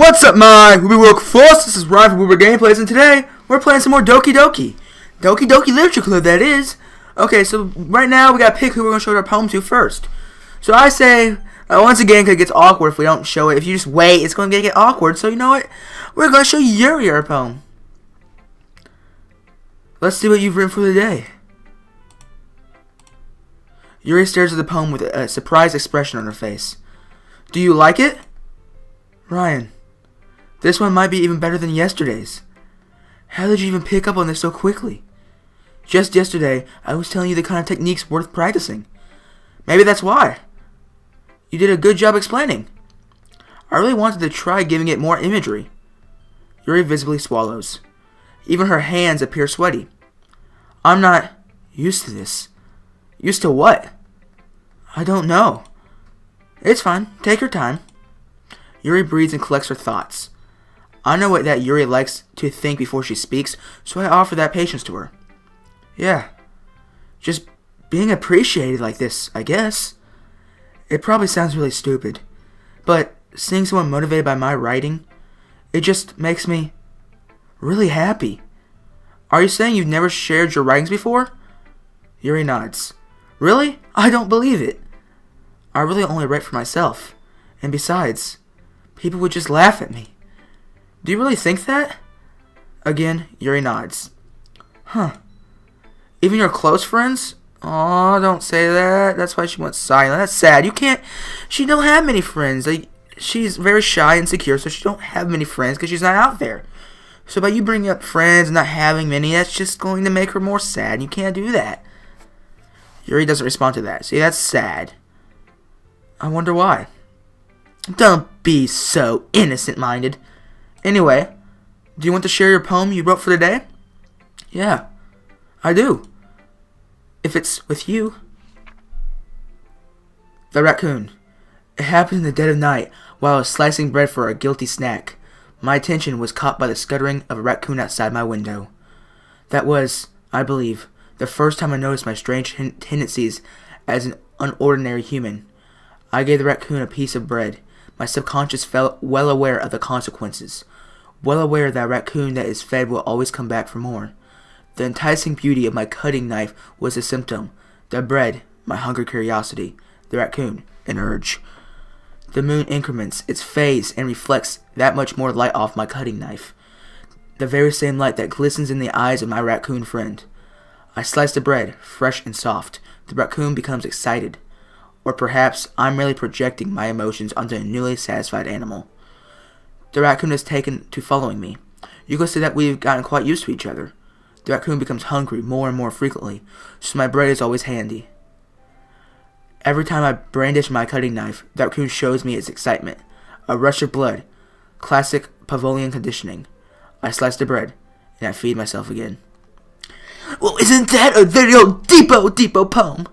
What's up, my Wook Force? This is Ryan from WooberGameplays, and today we're playing some more Doki Doki. Doki Doki Literature Club, that is. Okay, so right now we gotta pick who we're gonna show our poem to first. So I say, once again, because it gets awkward if we don't show it. If you just wait, it's gonna get awkward. So you know what? We're gonna show Yuri our poem. Let's see what you've written for the day. Yuri stares at the poem with a surprised expression on her face. Do you like it? Ryan, this one might be even better than yesterday's. How did you even pick up on this so quickly? Just yesterday, I was telling you the kind of techniques worth practicing. Maybe that's why. You did a good job explaining. I really wanted to try giving it more imagery. Yuri visibly swallows. Even her hands appear sweaty. I'm not used to this. Used to what? I don't know. It's fine. Take your time. Yuri breathes and collects her thoughts. I know what that Yuri likes to think before she speaks, so I offer that patience to her. Yeah. Just being appreciated like this, I guess. It probably sounds really stupid, but seeing someone motivated by my writing, it just makes me really happy. Are you saying you've never shared your writings before? Yuri nods. Really? I don't believe it. I really only write for myself. And besides, people would just laugh at me. Do you really think that? Again, Yuri nods. Huh. Even your close friends? Aw, don't say that. That's why she went silent. That's sad. She don't have many friends. She's very shy and insecure, so she don't have many friends because she's not out there. So by you bringing up friends and not having many, that's just going to make her more sad. And you can't do that. Yuri doesn't respond to that. See, that's sad. I wonder why. Don't be so innocent-minded. Anyway, do you want to share your poem you wrote for the day? Yeah, I do. If it's with you. The raccoon. It happened in the dead of night while I was slicing bread for a guilty snack. My attention was caught by the scuttering of a raccoon outside my window. That was, I believe, the first time I noticed my strange tendencies as an unordinary human. I gave the raccoon a piece of bread. My subconscious felt well aware of the consequences. Well aware that a raccoon that is fed will always come back for more. The enticing beauty of my cutting knife was a symptom. The bread, my hungry curiosity. The raccoon, an urge. The moon increments its phase and reflects that much more light off my cutting knife. The very same light that glistens in the eyes of my raccoon friend. I slice the bread, fresh and soft. The raccoon becomes excited. Or perhaps I'm merely projecting my emotions onto a newly satisfied animal. The raccoon has taken to following me. You could say that we've gotten quite used to each other. The raccoon becomes hungry more and more frequently, so my bread is always handy. Every time I brandish my cutting knife, the raccoon shows me its excitement. A rush of blood. Classic Pavlovian conditioning. I slice the bread, and I feed myself again. Well, isn't that a very old Depot poem?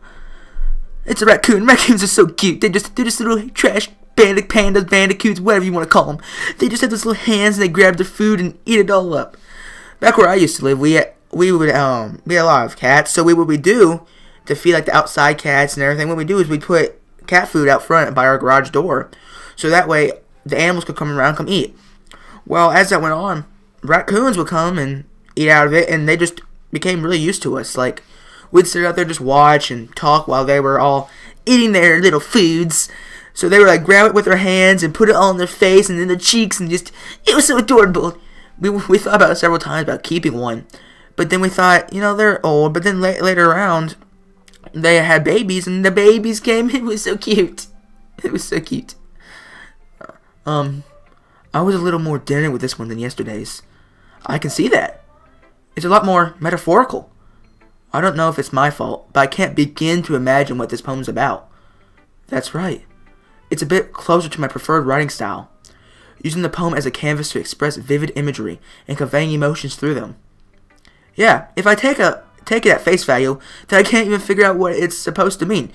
It's a raccoon. Raccoons are so cute. They're just little trash pandas, bandicoots, whatever you want to call them. They just have those little hands and they grab their food and eat it all up. Back where I used to live, we had a lot of cats. So what we do to feed like the outside cats and everything, what we do is we put cat food out front by our garage door, so that way the animals could come around and come eat. Well, as that went on, raccoons would come and eat out of it, and they just became really used to us. Like, we'd sit out there just watch and talk while they were all eating their little foods. So they would like grab it with their hands and put it all on their face and in their cheeks, and just, it was so adorable. We thought about it several times about keeping one, but then we thought, they're old. But then later around, they had babies, and the babies came. It was so cute. It was so cute. I was a little more daring with this one than yesterday's. I can see that. It's a lot more metaphorical. I don't know if it's my fault, but I can't begin to imagine what this poem's about. That's right. It's a bit closer to my preferred writing style, using the poem as a canvas to express vivid imagery and conveying emotions through them. Yeah, if I take it at face value, then I can't even figure out what it's supposed to mean.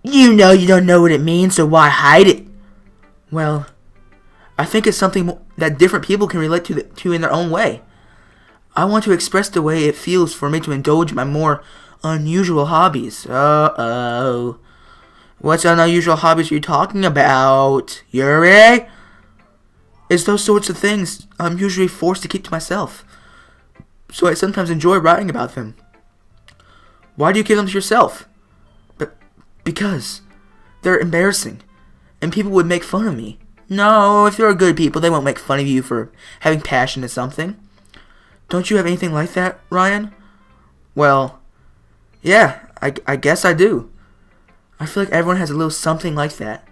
You know you don't know what it means, so why hide it? Well, I think it's something that different people can relate to in their own way. I want to express the way it feels for me to indulge my more unusual hobbies. Uh-oh. What unusual hobbies are you talking about, Yuri? It's those sorts of things I'm usually forced to keep to myself. So I sometimes enjoy writing about them. Why do you keep them to yourself? Because they're embarrassing, and people would make fun of me. No, if there are good people, they won't make fun of you for having passion in something. Don't you have anything like that, Ryan? Well, yeah, I guess I do. I feel like everyone has a little something like that.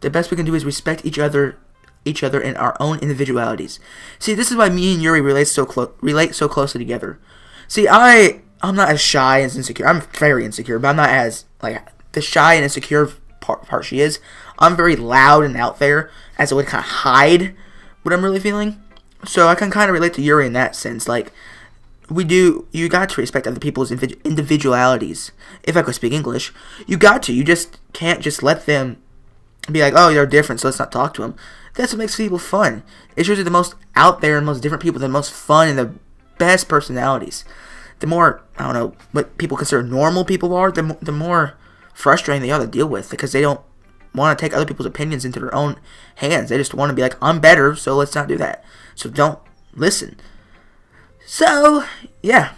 The best we can do is respect each other in our own individualities. See, this is why me and Yuri relate so closely together. See, I'm not as shy and insecure. I'm very insecure, but I'm not as like the shy and insecure part she is. I'm very loud and out there, as it would kind of hide what I'm really feeling. So I can kind of relate to Yuri in that sense. Like, you got to respect other people's individualities. If I could speak English, you got to. You just can't just let them be like, oh, they're different, so let's not talk to them. That's what makes people fun. It's usually the most out there and most different people, the most fun and the best personalities. The more, I don't know, what people consider normal people are, the more frustrating they are to deal with, because they don't want to take other people's opinions into their own hands. They just want to be like, I'm better, so let's not do that. So don't listen. So, yeah.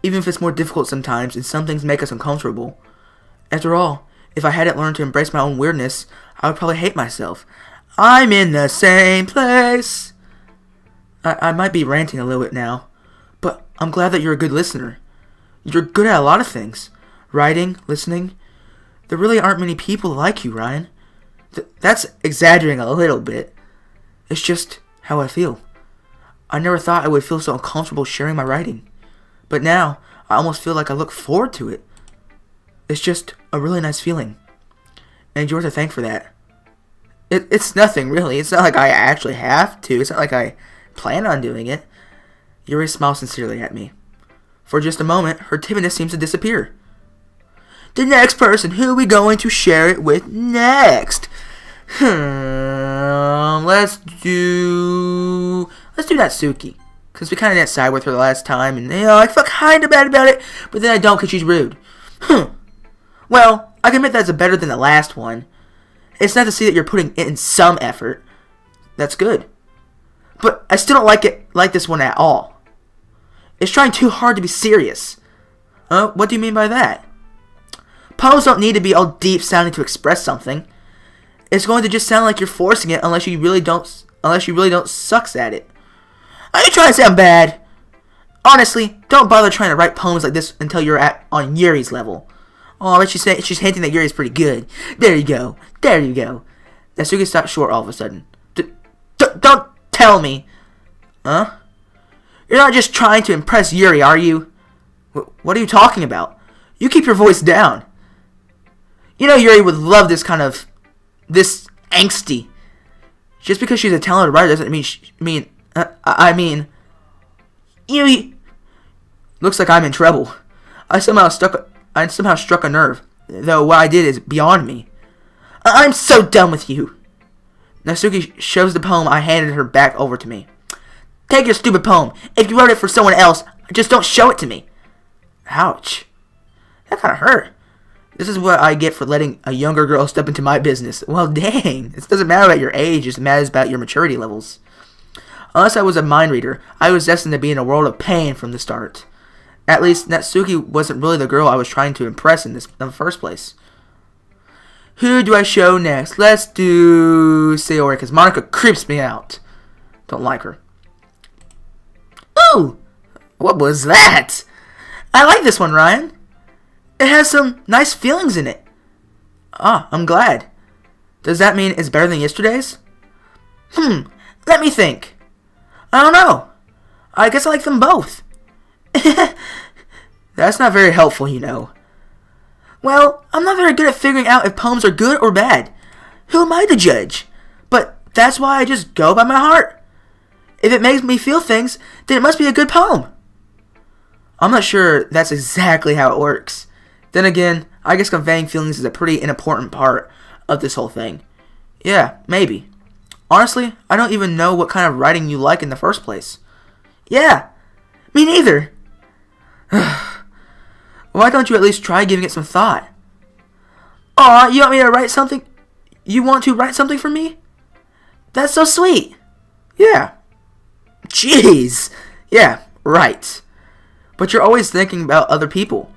Even if it's more difficult sometimes, and some things make us uncomfortable. After all, if I hadn't learned to embrace my own weirdness, I would probably hate myself. I'm in the same place. I might be ranting a little bit now, but I'm glad that you're a good listener. You're good at a lot of things. Writing, listening. There really aren't many people like you, Ryan. That's exaggerating a little bit. It's just how I feel. I never thought I would feel so uncomfortable sharing my writing. But now, I almost feel like I look forward to it. It's just a really nice feeling. And you're to thank for that. It's nothing, really. It's not like I actually have to. It's not like I plan on doing it. Yuri smiles sincerely at me. For just a moment, her timidness seems to disappear. The next person, who are we going to share it with next? Let's do Natsuki. Because we kind of didn't side with her the last time, and I felt kind of bad about it, but then I don't because she's rude. Well, I can admit that's better than the last one. It's nice to see that you're putting in some effort. That's good. But I still don't like this one at all. It's trying too hard to be serious. What do you mean by that? Poems don't need to be all deep sounding to express something. It's going to just sound like you're forcing it unless you really don't sucks at it. Are you trying to say I'm bad? Honestly, don't bother trying to write poems like this until you're on Yuri's level. Oh, but she's hinting that Yuri's pretty good. There you go. Natsuki stopped short all of a sudden. Don't tell me. Huh? You're not just trying to impress Yuri, are you? What are you talking about? You keep your voice down. You know Yuri would love this angsty. Just because she's a talented writer doesn't mean you. Looks like I'm in trouble. I somehow struck a nerve, though what I did is beyond me. I'm so done with you. Natsuki shoves the poem I handed her back over to me. Take your stupid poem. If you wrote it for someone else, just don't show it to me. Ouch. That kind of hurt. This is what I get for letting a younger girl step into my business. Well, dang. It doesn't matter about your age. It matters about your maturity levels. Unless I was a mind reader, I was destined to be in a world of pain from the start. At least, Natsuki wasn't really the girl I was trying to impress in the first place. Who do I show next? Let's do Sayori, because Monika creeps me out. Don't like her. Ooh! What was that? I like this one, Ryan. It has some nice feelings in it. Ah, I'm glad. Does that mean it's better than yesterday's? Let me think. I don't know. I guess I like them both. That's not very helpful, you know. Well, I'm not very good at figuring out if poems are good or bad. Who am I to judge? But that's why I just go by my heart. If it makes me feel things, then it must be a good poem. I'm not sure that's exactly how it works. Then again, I guess conveying feelings is a pretty important part of this whole thing. Yeah, maybe. Honestly, I don't even know what kind of writing you like in the first place. Yeah, me neither. Why don't you at least try giving it some thought? Aw, you want to write something for me? That's so sweet. Yeah. Jeez. Yeah, right. But you're always thinking about other people.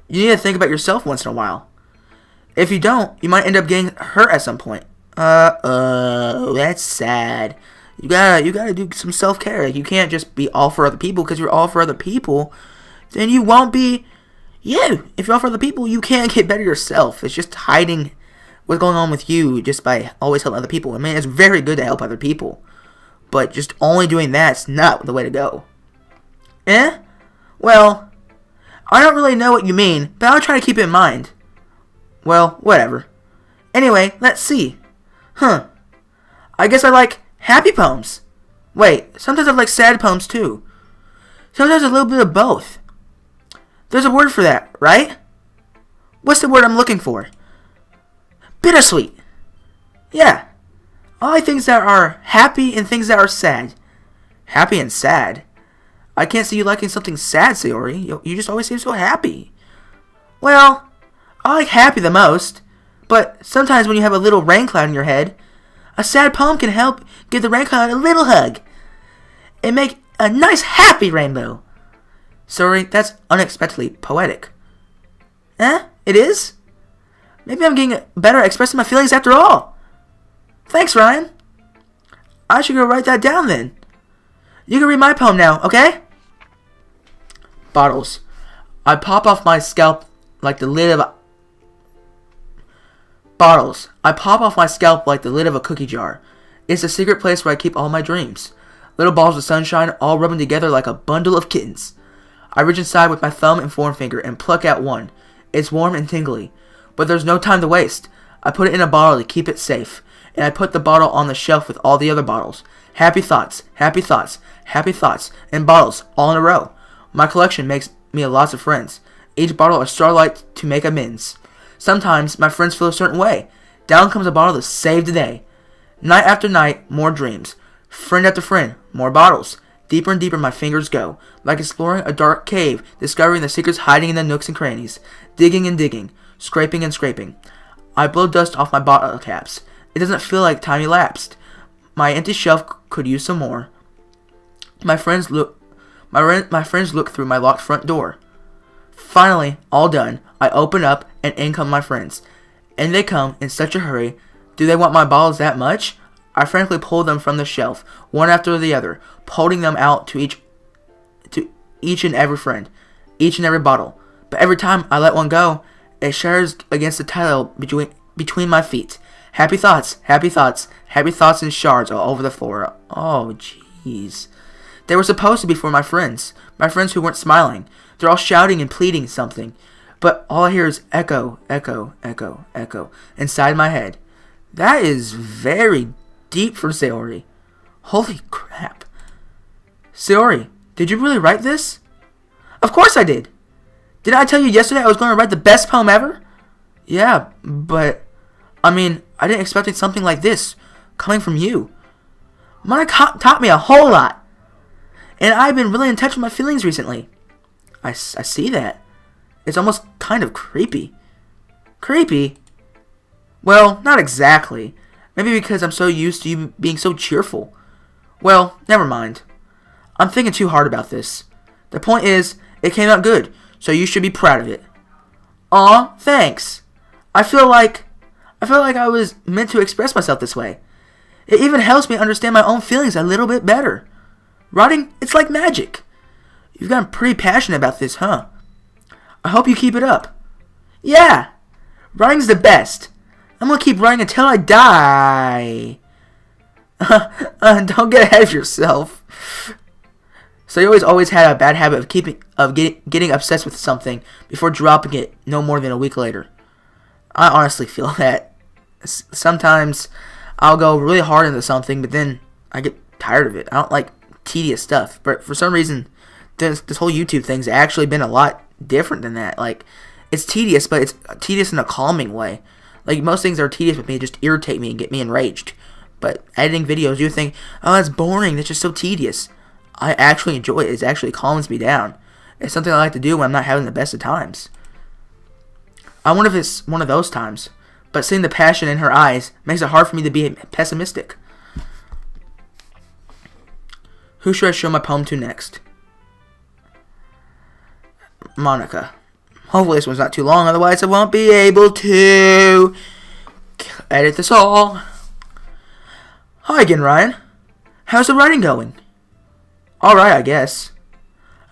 You need to think about yourself once in a while. If you don't, you might end up getting hurt at some point. That's sad. You gotta do some self-care. Like, you can't just be all for other people, because you're all for other people, then you won't be you. If you're all for other people, you can't get better yourself. It's just hiding what's going on with you just by always helping other people. I mean, it's very good to help other people, but just only doing that's not the way to go. Well, I don't really know what you mean, but I'll try to keep it in mind. Well, whatever. Anyway, let's see. I guess I like happy poems. Wait, sometimes I like sad poems too. Sometimes a little bit of both. There's a word for that, right? What's the word I'm looking for? Bittersweet. Yeah. I like things that are happy and things that are sad. Happy and sad? I can't see you liking something sad, Sayori. You just always seem so happy. Well, I like happy the most, but sometimes when you have a little rain cloud in your head, a sad poem can help give the rain cloud a little hug and make a nice happy rainbow. Sorry, that's unexpectedly poetic. It is? Maybe I'm getting better at expressing my feelings after all. Thanks, Ryan. I should go write that down then. You can read my poem now, okay? Bottles. I pop off my scalp like the lid of a... Bottles. I pop off my scalp like the lid of a cookie jar. It's a secret place where I keep all my dreams. Little balls of sunshine all rubbing together like a bundle of kittens. I reach inside with my thumb and forefinger and pluck out one. It's warm and tingly. But there's no time to waste. I put it in a bottle to keep it safe, and I put the bottle on the shelf with all the other bottles. Happy thoughts, happy thoughts, happy thoughts, and bottles all in a row. My collection makes me lots of friends. Each bottle a starlight to make amends. Sometimes my friends feel a certain way. Down comes a bottle to save the day. Night after night, more dreams. Friend after friend, more bottles. Deeper and deeper my fingers go, like exploring a dark cave, discovering the secrets hiding in the nooks and crannies. Digging and digging, scraping and scraping. I blow dust off my bottle caps. It doesn't feel like time elapsed. My empty shelf could use some more. My friends look through my locked front door. Finally, all done, I open up and in come my friends. And they come in such a hurry. Do they want my bottles that much? I frankly pull them from the shelf, one after the other, holding them out to each and every friend, each and every bottle. But every time I let one go, it shatters against the tile between my feet. Happy thoughts, happy thoughts, happy thoughts in shards all over the floor. Oh, jeez. They were supposed to be for my friends who weren't smiling. They're all shouting and pleading something, but all I hear is echo, echo, echo, echo inside my head. That is very deep for Sayori. Holy crap. Sayori, did you really write this? Of course I did. Didn't I tell you yesterday I was going to write the best poem ever? Yeah, but I didn't expect something like this coming from you. Monika taught me a whole lot, and I've been really in touch with my feelings recently. I see that. It's almost kind of creepy. Creepy? Well, not exactly. Maybe because I'm so used to you being so cheerful. Well, never mind. I'm thinking too hard about this. The point is, it came out good, so you should be proud of it. Aw, thanks. I feel like I was meant to express myself this way. It even helps me understand my own feelings a little bit better. Writing, it's like magic. You've gotten pretty passionate about this, huh? I hope you keep it up. Yeah, writing's the best. I'm gonna keep writing until I die. Don't get ahead of yourself. So you always had a bad habit of getting obsessed with something before dropping it no more than a week later. I honestly feel that. Sometimes I'll go really hard into something, but then I get tired of it. I don't like tedious stuff. But for some reason, this whole YouTube thing's actually been a lot different than that. Like, it's tedious, but it's tedious in a calming way. Like, most things that are tedious with me just irritate me and get me enraged. But editing videos, you think, oh, that's boring. That's just so tedious. I actually enjoy it. It actually calms me down. It's something I like to do when I'm not having the best of times. I wonder if it's one of those times. But seeing the passion in her eyes makes it hard for me to be pessimistic. Who should I show my poem to next? Monika. Hopefully this one's not too long, otherwise I won't be able to edit this all. Hi again, Ryan. How's the writing going? Alright, I guess.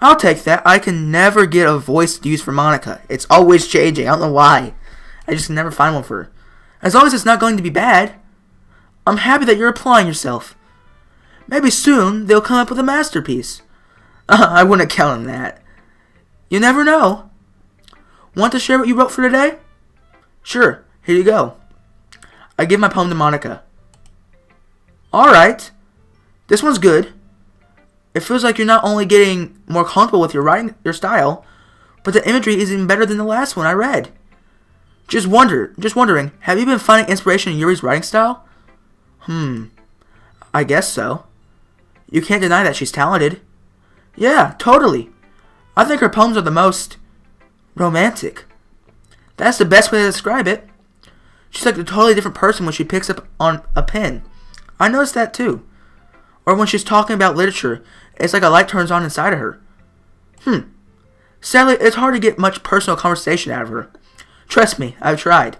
I'll take that. I can never get a voice to use for Monika. It's always changing. I don't know why. I just never find one for her. As long as it's not going to be bad. I'm happy that you're applying yourself. Maybe soon they'll come up with a masterpiece. I wouldn't count on that. You never know. Want to share what you wrote for today? Sure. Here you go. I give my poem to Monika. Alright. This one's good. It feels like you're not only getting more comfortable with your writing, your style, but the imagery is even better than the last one I read. Just wondering, have you been finding inspiration in Yuri's writing style? I guess so. You can't deny that she's talented. Yeah, totally. I think her poems are the most romantic. That's the best way to describe it. She's like a totally different person when she picks up on a pen. I noticed that too. Or when she's talking about literature, it's like a light turns on inside of her. Sadly, it's hard to get much personal conversation out of her. Trust me, I've tried.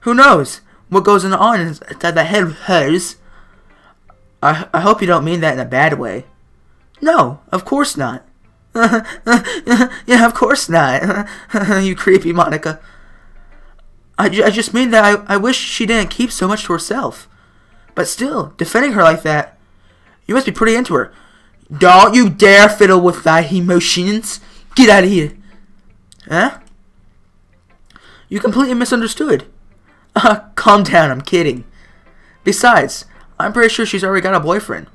Who knows what goes on inside that head of hers? I hope you don't mean that in a bad way. No, of course not. Yeah, of course not. You creepy Monika. I just mean that I wish she didn't keep so much to herself. But still, defending her like that, you must be pretty into her. Don't you dare fiddle with thy emotions. Get out of here. Huh? You completely misunderstood. Calm down, I'm kidding. Besides, I'm pretty sure she's already got a boyfriend.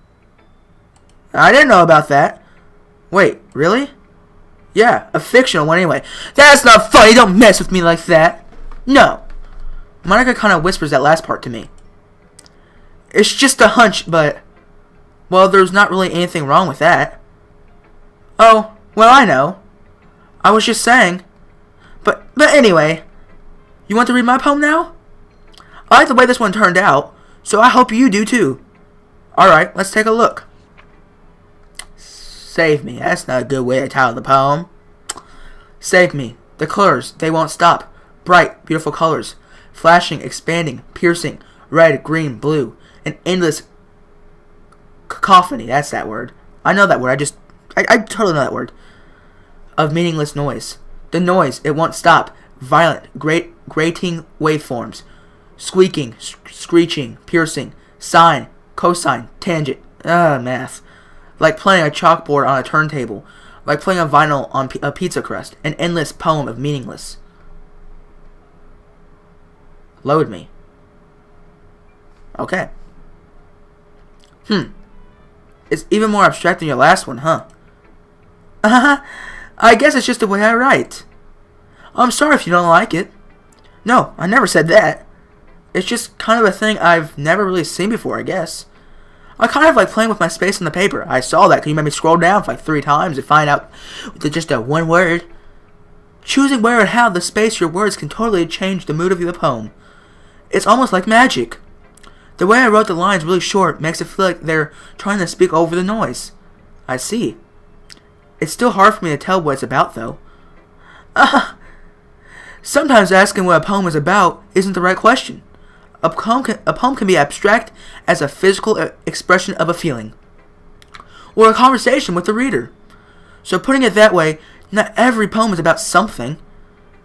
I didn't know about that. Wait, really? Yeah, a fictional one anyway. That's not funny, don't mess with me like that. No. Monika kind of whispers that last part to me. It's just a hunch, but... well, there's not really anything wrong with that. Oh, well, I know. I was just saying. But anyway, you want to read my poem now? I like the way this one turned out, so I hope you do too. Alright, let's take a look. Save me. That's not a good way to title the poem. Save me. The colors, they won't stop. Bright, beautiful colors. Flashing, expanding, piercing. Red, green, blue. An endless cacophony. That's that word. I know that word. I totally know that word. Of meaningless noise. The noise, it won't stop. Violent, grating waveforms. Squeaking, screeching, piercing. Sine, cosine, tangent. Math. Like playing a chalkboard on a turntable. Like playing a vinyl on a pizza crust. An endless poem of meaningless. Load me. Okay. It's even more abstract than your last one, huh? I guess it's just the way I write. I'm sorry if you don't like it. No, I never said that. It's just kind of a thing I've never really seen before, I guess. I kind of like playing with my space on the paper. I saw that because you made me scroll down for like 3 times to find out with just a one word. Choosing where and how the space your words can totally change the mood of the poem. It's almost like magic. The way I wrote the lines really short makes it feel like they're trying to speak over the noise. I see. It's still hard for me to tell what it's about, though. Sometimes asking what a poem is about isn't the right question. A poem can be abstract as a physical expression of a feeling, or a conversation with the reader. So putting it that way, not every poem is about something.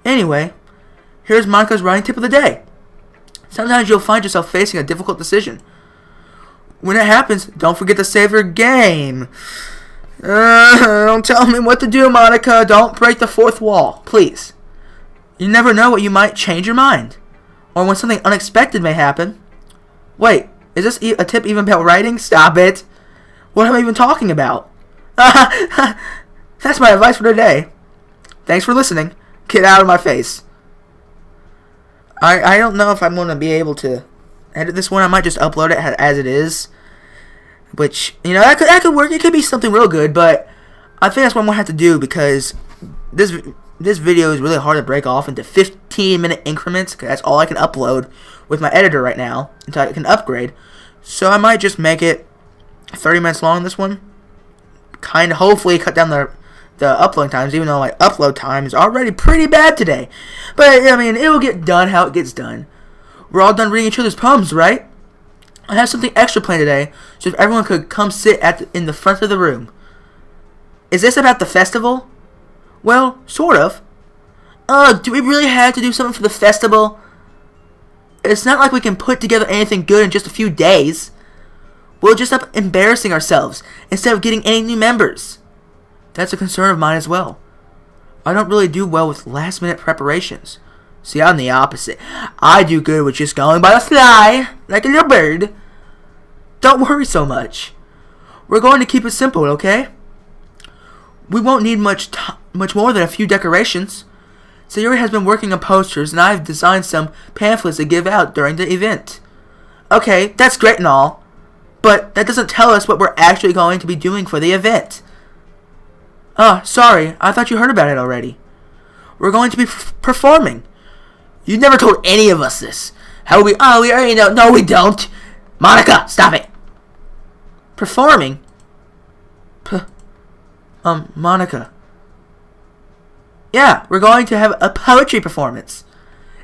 Anyway, here's Monika's writing tip of the day. Sometimes you'll find yourself facing a difficult decision. When it happens, don't forget to save your game. Don't tell me what to do, Monika. Don't break the fourth wall, please. You never know what you might change your mind. Or when something unexpected may happen. Wait, is this a tip even about writing? Stop it. What am I even talking about? That's my advice for today. Thanks for listening. Get out of my face. I don't know if I'm going to be able to edit this one. I might just upload it as it is. Which, you know, that could work. It could be something real good, but I think that's what I'm going to have to do because this video is really hard to break off into 15-minute increments. Cause that's all I can upload with my editor right now until I can upgrade. So I might just make it 30 minutes long, this one. Kind of, hopefully, cut down the upload times, even though my upload time is already pretty bad today. But, I mean, it will get done how it gets done. We're all done reading each other's poems, right? I have something extra planned today, so if everyone could come sit in the front of the room. Is this about the festival? Well, sort of. Do we really have to do something for the festival? It's not like we can put together anything good in just a few days. We'll just end up embarrassing ourselves instead of getting any new members. That's a concern of mine as well. I don't really do well with last-minute preparations. See, I'm the opposite. I do good with just going by the fly, like a little bird. Don't worry so much. We're going to keep it simple, okay? We won't need much more than a few decorations. Sayori has been working on posters, and I've designed some pamphlets to give out during the event. Okay, that's great and all, but that doesn't tell us what we're actually going to be doing for the event. Sorry, I thought you heard about it already. We're going to be performing. You never told any of us this. How we already know. No, we don't. Monika, stop it. Performing? Monika. Yeah, we're going to have a poetry performance.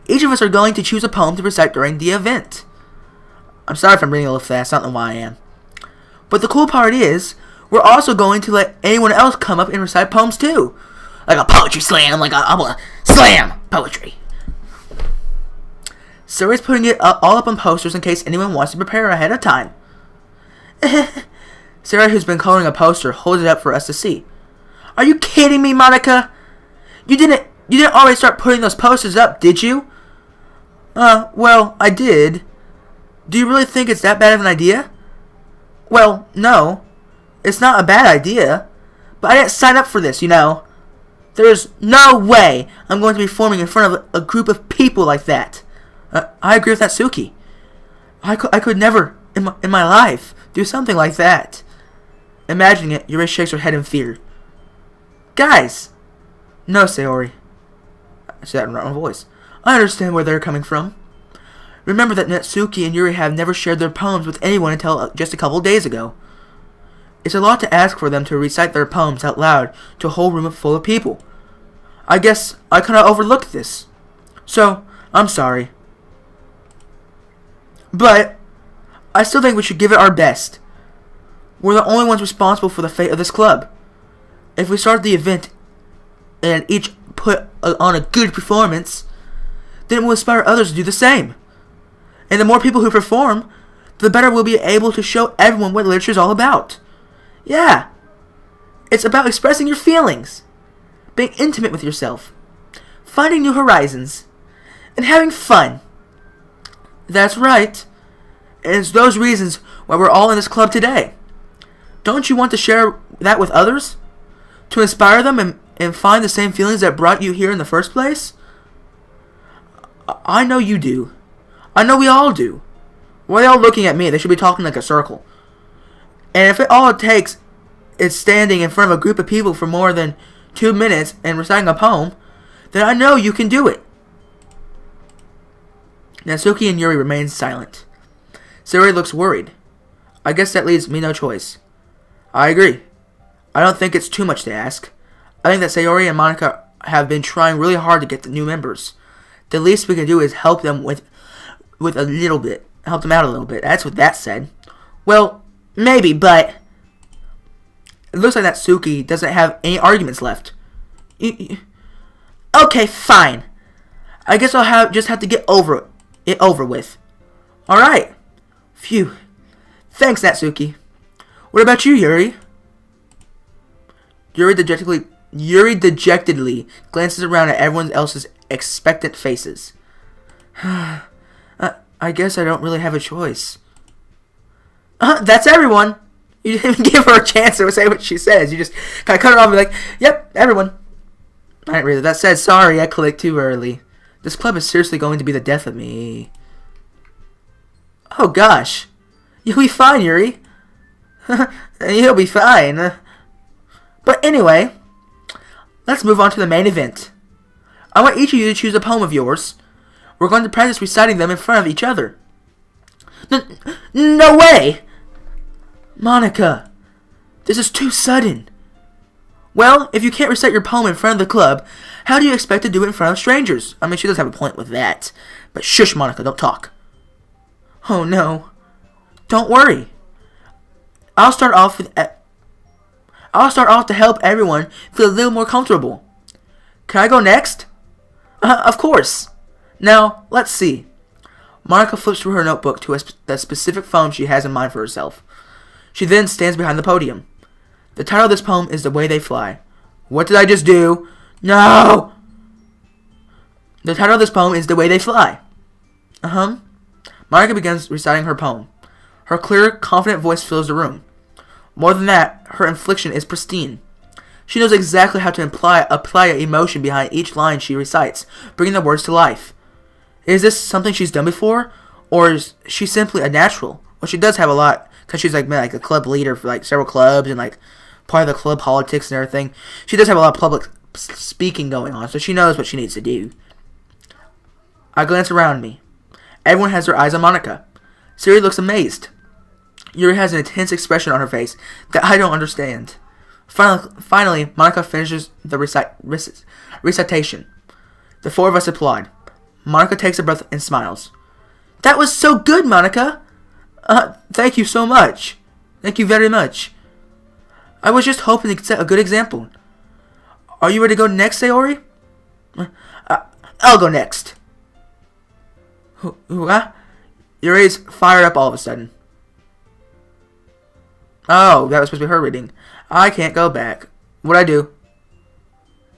Each of us are going to choose a poem to recite during the event. I'm sorry if I'm reading a little fast, I don't know why I am. But the cool part is, we're also going to let anyone else come up and recite poems too. Like a poetry slam, I'm gonna slam poetry. Sayori's putting it all up on posters in case anyone wants to prepare ahead of time. Sayori, who's been coloring a poster, holds it up for us to see. Are you kidding me, Monika? You didn't already start putting those posters up, did you? Well, I did. Do you really think it's that bad of an idea? Well, no. It's not a bad idea. But I didn't sign up for this, you know. There's no way I'm going to be performing in front of a group of people like that. I agree with Natsuki. I could never, in my life, do something like that. Imagining it, Yuri shakes her head in fear. Guys! No, Sayori. I said that in my own voice. I understand where they're coming from. Remember that Natsuki and Yuri have never shared their poems with anyone until just a couple days ago. It's a lot to ask for them to recite their poems out loud to a whole room full of people. I guess I kind of overlooked this. So, I'm sorry. But, I still think we should give it our best. We're the only ones responsible for the fate of this club. If we start the event and each put on a good performance, then it will inspire others to do the same. And the more people who perform, the better we'll be able to show everyone what literature is all about. Yeah. It's about expressing your feelings, being intimate with yourself, finding new horizons, and having fun. That's right. And it's those reasons why we're all in this club today. Don't you want to share that with others? To inspire them and find the same feelings that brought you here in the first place? I know you do. I know we all do. Why are they all looking at me? They should be talking like a circle. And if all it takes is standing in front of a group of people for more than 2 minutes and reciting a poem, then I know you can do it. Natsuki and Yuri remain silent. Sayori looks worried. I guess that leaves me no choice. I agree. I don't think it's too much to ask. I think that Sayori and Monika have been trying really hard to get the new members. The least we can do is help them with a little bit. Help them out a little bit. That's what that said. Well, maybe, but it looks like Natsuki doesn't have any arguments left. Okay, fine. I guess I'll just have to get it over with. Alright. Phew. Thanks, Natsuki. What about you, Yuri? Yuri dejectedly glances around at everyone else's expectant faces. I guess I don't really have a choice. That's everyone. You didn't even give her a chance to say what she says. You just kind of cut her off and be like, yep, everyone. I didn't read it. That said, sorry, I clicked too early. This club is seriously going to be the death of me. Oh, gosh. You'll be fine, Yuri. You'll be fine. But anyway, let's move on to the main event. I want each of you to choose a poem of yours. We're going to practice reciting them in front of each other. No way! Monika, this is too sudden. Well, if you can't recite your poem in front of the club, how do you expect to do it in front of strangers? I mean, she does have a point with that. But shush, Monika, don't talk. Oh no. Don't worry. I'll start off to help everyone feel a little more comfortable. Can I go next? Of course. Now, let's see. Monika flips through her notebook to the specific poem she has in mind for herself. She then stands behind the podium. The title of this poem is The Way They Fly. What did I just do? No! The title of this poem is The Way They Fly. Monika begins reciting her poem. Her clear, confident voice fills the room. More than that, her inflection is pristine. She knows exactly how to apply emotion behind each line she recites, bringing the words to life. Is this something she's done before, or is she simply a natural? Well, she does have a lot, because she's like a club leader for like several clubs and like part of the club politics and everything. She does have a lot of public speaking going on, so she knows what she needs to do. I glance around me. Everyone has their eyes on Monika. Siri looks amazed. Yuri has an intense expression on her face that I don't understand. Finally, Monika finishes the recitation. The four of us applaud. Monika takes a breath and smiles. That was so good, Monika! Thank you so much. Thank you very much. I was just hoping to set a good example. Are you ready to go next, Sayori? I'll go next. Yuri's fired up all of a sudden. Oh, that was supposed to be her reading. I can't go back. What'd I do?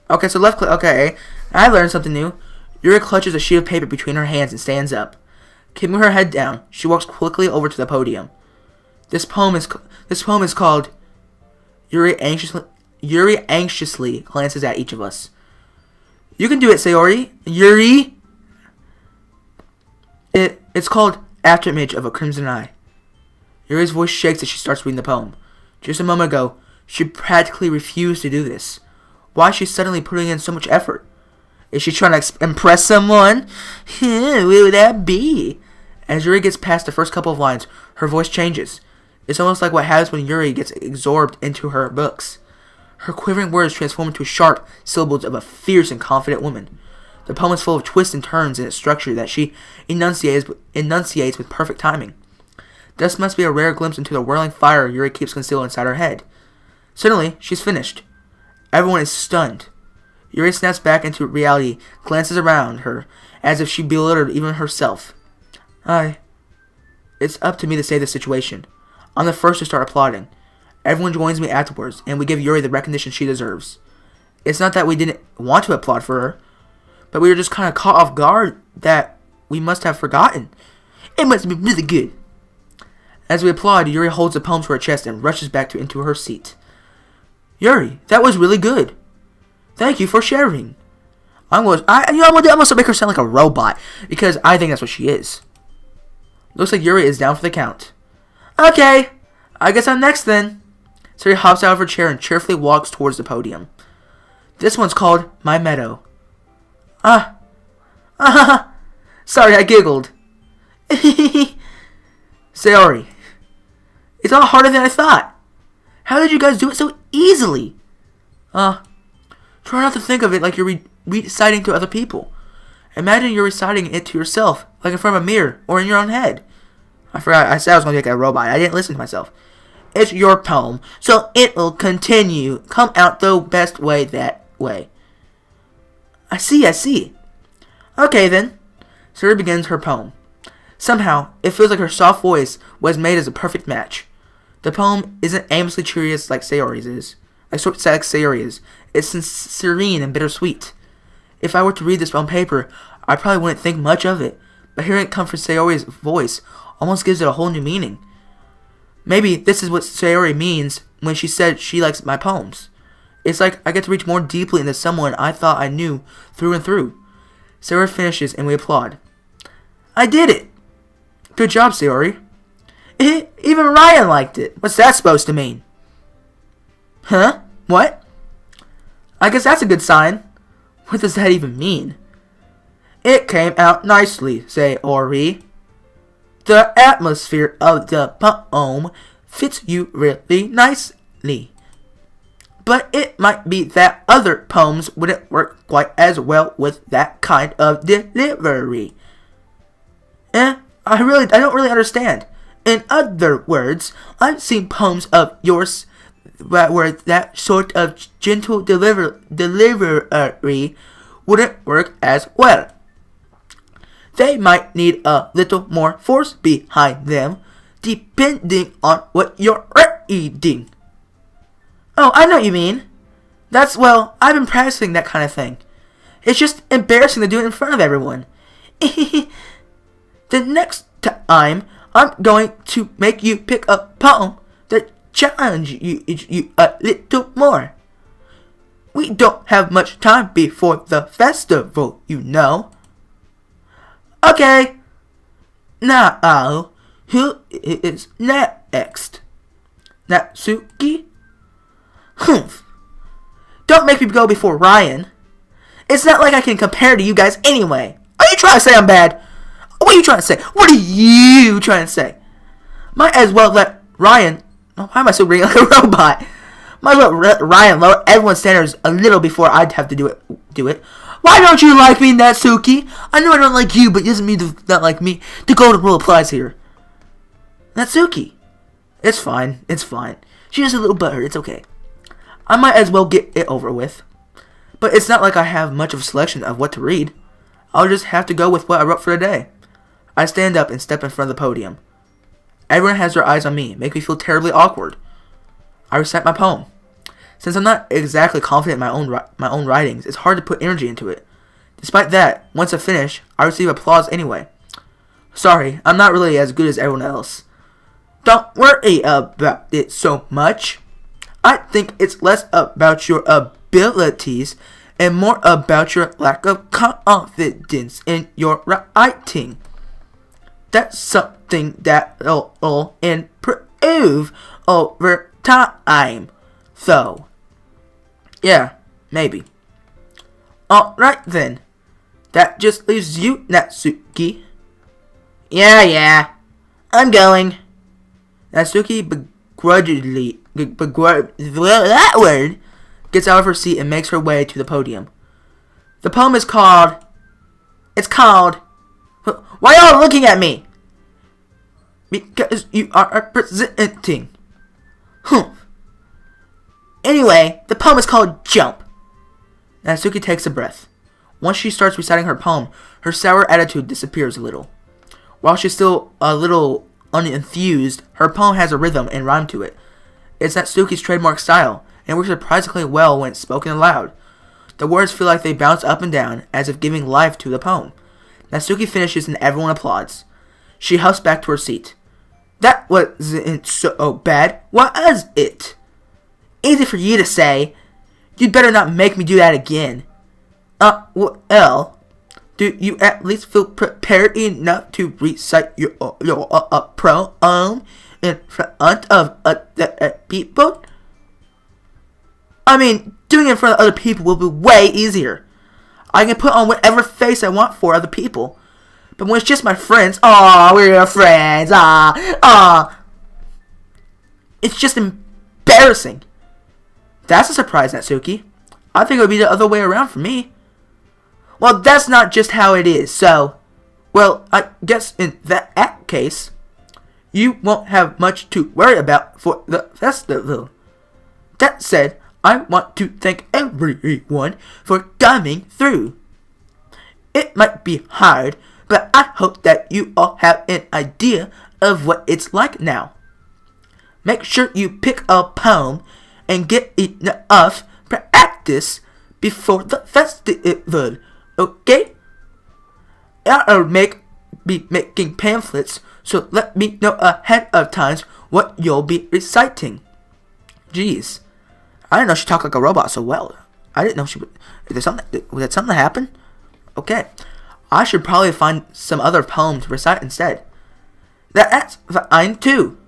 Okay, so left click. Okay, I learned something new. Yuri clutches a sheet of paper between her hands and stands up. Keeping her head down, she walks quickly over to the podium. This poem is called Yuri anxiously glances at each of us. You can do it, Sayori. Yuri. It's called Afterimage of a Crimson Eye. Yuri's voice shakes as she starts reading the poem. Just a moment ago, she practically refused to do this. Why is she suddenly putting in so much effort? Is she trying to impress someone? Who would that be? As Yuri gets past the first couple of lines, her voice changes. It's almost like what happens when Yuri gets absorbed into her books. Her quivering words transform into sharp syllables of a fierce and confident woman. The poem is full of twists and turns in its structure that she enunciates with perfect timing. This must be a rare glimpse into the whirling fire Yuri keeps concealed inside her head. Suddenly, she's finished. Everyone is stunned. Yuri snaps back into reality, glances around her, as if she belittled even herself. It's up to me to save the situation. I'm the first to start applauding. Everyone joins me afterwards, and we give Yuri the recognition she deserves. It's not that we didn't want to applaud for her, but we were just kind of caught off guard that we must have forgotten. It must have been really good. As we applaud, Yuri holds the poem to her chest and rushes back into her seat. Yuri, that was really good. Thank you for sharing. I'm going to make her sound like a robot, because I think that's what she is. Looks like Yuri is down for the count. Okay, I guess I'm next then. Siri hops out of her chair and cheerfully walks towards the podium. This one's called My Meadow. Sorry, I giggled. Sayori, it's a lot harder than I thought. How did you guys do it so easily? Try not to think of it like you're reciting to other people. Imagine you're reciting it to yourself, like in front of a mirror or in your own head. I forgot, I said I was going to be like a robot. I didn't listen to myself. It's your poem, so it will come out the best way that way. I see. Okay then. Siri begins her poem. Somehow, it feels like her soft voice was made as a perfect match. The poem isn't aimlessly curious like Sayori's is. It's serene and bittersweet. If I were to read this on paper, I probably wouldn't think much of it, but hearing it come from Sayori's voice almost gives it a whole new meaning. Maybe this is what Sayori means when she said she likes my poems. It's like I get to reach more deeply into someone I thought I knew through and through. Sayori finishes and we applaud. I did it! Good job, Sayori. Even Ryan liked it. What's that supposed to mean? Huh? What? I guess that's a good sign. What does that even mean? It came out nicely, Sayori. The atmosphere of the poem fits you really nicely. But it might be that other poems wouldn't work quite as well with that kind of delivery. I don't really understand. In other words, I've seen poems of yours where that sort of gentle delivery wouldn't work as well. They might need a little more force behind them, depending on what you're reading. Oh, I know what you mean. I've been practicing that kind of thing. It's just embarrassing to do it in front of everyone. The next time, I'm going to make you pick a poem that challenges you a little more. We don't have much time before the festival, you know. Okay. Now, who is next? Natsuki? Humph. Don't make me go before Ryan. It's not like I can compare to you guys anyway. Are you trying to say I'm bad? What are you trying to say? What are you trying to say? Might as well let Ryan... Oh, why am I so ringing like a robot? Might as well let Ryan lower everyone's standards a little before I'd have to do it. Why don't you like me, Natsuki? I know I don't like you, but it doesn't mean to not like me. The golden rule applies here. Natsuki. It's fine. She's just a little butthurt. It's okay. I might as well get it over with. But it's not like I have much of a selection of what to read. I'll just have to go with what I wrote for the day. I stand up and step in front of the podium. Everyone has their eyes on me, make me feel terribly awkward. I recite my poem. Since I'm not exactly confident in my own writings, it's hard to put energy into it. Despite that, once I finish, I receive applause anyway. Sorry, I'm not really as good as everyone else. Don't worry about it so much. I think it's less about your abilities and more about your lack of confidence in your writing. That's something that'll improve over time, though. Yeah, maybe. Alright then. That just leaves you, Natsuki. Yeah. I'm going. Natsuki begrudgingly that word gets out of her seat and makes her way to the podium. The poem is called... Why are y'all looking at me? Because you are presenting. Anyway, the poem is called Jump. Natsuki takes a breath. Once she starts reciting her poem, her sour attitude disappears a little. While she's still a little unenthused, her poem has a rhythm and rhyme to it. It's Natsuki's trademark style, and works surprisingly well when spoken aloud. The words feel like they bounce up and down, as if giving life to the poem. Natsuki finishes and everyone applauds. She huffs back to her seat. That wasn't so bad, was it? Easy for you to say. You'd better not make me do that again. Well, do you at least feel prepared enough to recite your poem in front of other people? I mean, doing it in front of other people will be way easier. I can put on whatever face I want for other people. But when it's just my friends, we're your friends, it's just embarrassing. That's a surprise, Natsuki. I think it would be the other way around for me. Well, that's not just how it is, so... Well, I guess in that case, you won't have much to worry about for the festival. That said, I want to thank everyone for coming through. It might be hard, but I hope that you all have an idea of what it's like now. Make sure you pick a poem and get enough practice before the festival, okay? I'll be making pamphlets, so let me know ahead of time what you'll be reciting. Jeez, I didn't know she talked like a robot so well. I didn't know she would. Was that something that happened? Okay, I should probably find some other poem to recite instead. That's fine too.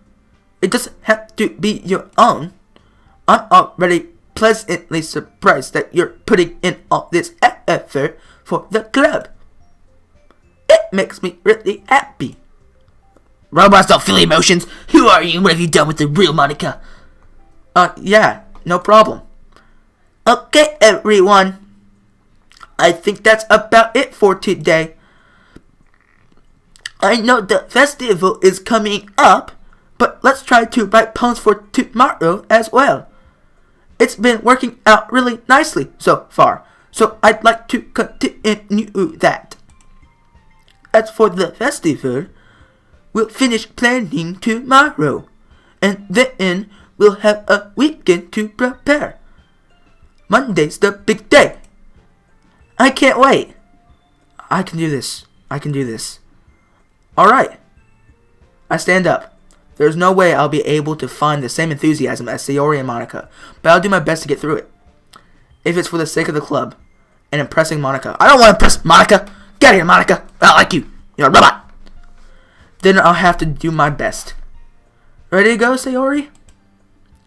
It doesn't have to be your own. I'm already pleasantly surprised that you're putting in all this effort for the club. It makes me really happy. Robots don't feel emotions. Who are you? What have you done with the real Monika? Yeah, no problem. Okay, everyone. I think that's about it for today. I know the festival is coming up, but let's try to write poems for tomorrow as well. It's been working out really nicely so far, so I'd like to continue that. As for the festival, we'll finish planning tomorrow, and then we'll have a weekend to prepare. Monday's the big day. I can't wait. I can do this. I can do this. Alright. I stand up. There's no way I'll be able to find the same enthusiasm as Sayori and Monika, but I'll do my best to get through it. If it's for the sake of the club and impressing Monika. I don't want to impress Monika! Get out of here, Monika! I don't like you! You're a robot! Then I'll have to do my best. Ready to go, Sayori?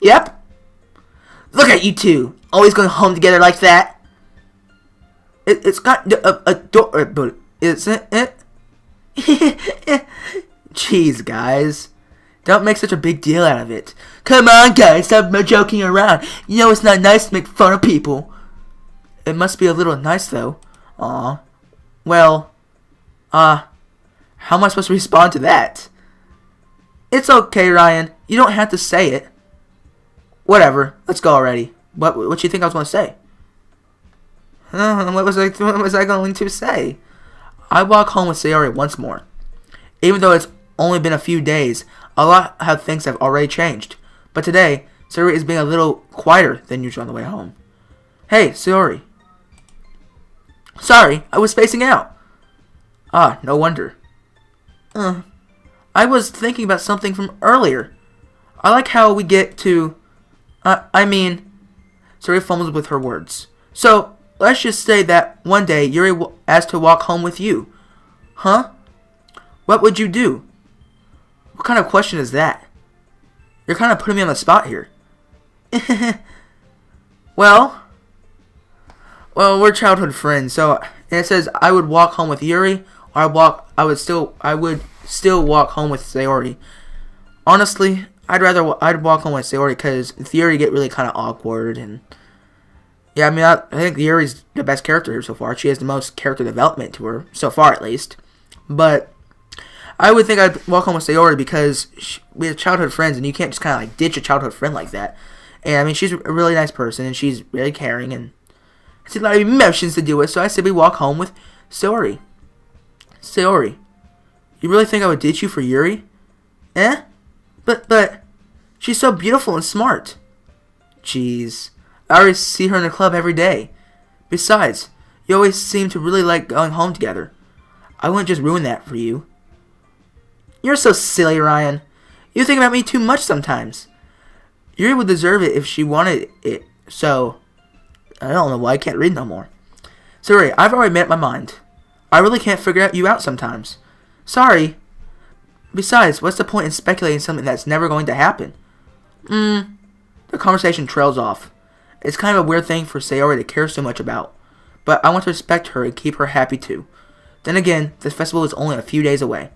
Yep. Look at you two, always going home together like that. It's got adorable, isn't it? Jeez, guys. Don't make such a big deal out of it. Come on, guys, stop joking around. You know it's not nice to make fun of people. It must be a little nice, though. Aw. Well, how am I supposed to respond to that? It's okay, Ryan. You don't have to say it. Whatever. Let's go already. What do you think I was going to say? What was I going to say? I walk home with Sayori once more. Even though it's only been a few days, a lot of things have already changed. But today, Sayori is being a little quieter than usual on the way home. Hey, Sayori. Sorry, I was spacing out. Ah, no wonder. I was thinking about something from earlier. I like how we get to... Sayori fumbles with her words. So, let's just say that one day Yuri asked to walk home with you. Huh? What would you do? What kind of question is that? You're kind of putting me on the spot here. Well, we're childhood friends, so and it says I would walk home with Yuri, or I would still walk home with Sayori. Honestly, I'd walk home with Sayori because Yuri get really kind of awkward, and yeah, I think Yuri's the best character here so far. She has the most character development to her so far, at least. But I would think I'd walk home with Sayori because we have childhood friends, and you can't just kind of like ditch a childhood friend like that. And she's a really nice person, and she's really caring, and it's a lot of emotions to deal with. So I said we walk home with Sayori. Sayori, you really think I would ditch you for Yuri? Eh? But she's so beautiful and smart. Jeez, I always see her in the club every day. Besides, you always seem to really like going home together. I wouldn't just ruin that for you. You're so silly, Ryan. You think about me too much sometimes. Yuri would deserve it if she wanted it, so I don't know why I can't read no more. Sorry, I've already made up my mind. I really can't figure you out sometimes. Sorry. Besides, what's the point in speculating something that's never going to happen? The conversation trails off. It's kind of a weird thing for Sayori to care so much about, but I want to respect her and keep her happy too. Then again, this festival is only a few days away.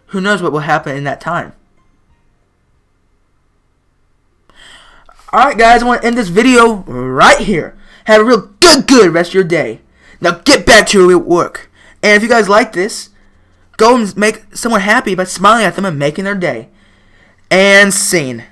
Who knows what will happen in that time? Alright guys, I want to end this video right here. Have a real good rest of your day. Now get back to your work. And if you guys like this, go and make someone happy by smiling at them and making their day. And scene.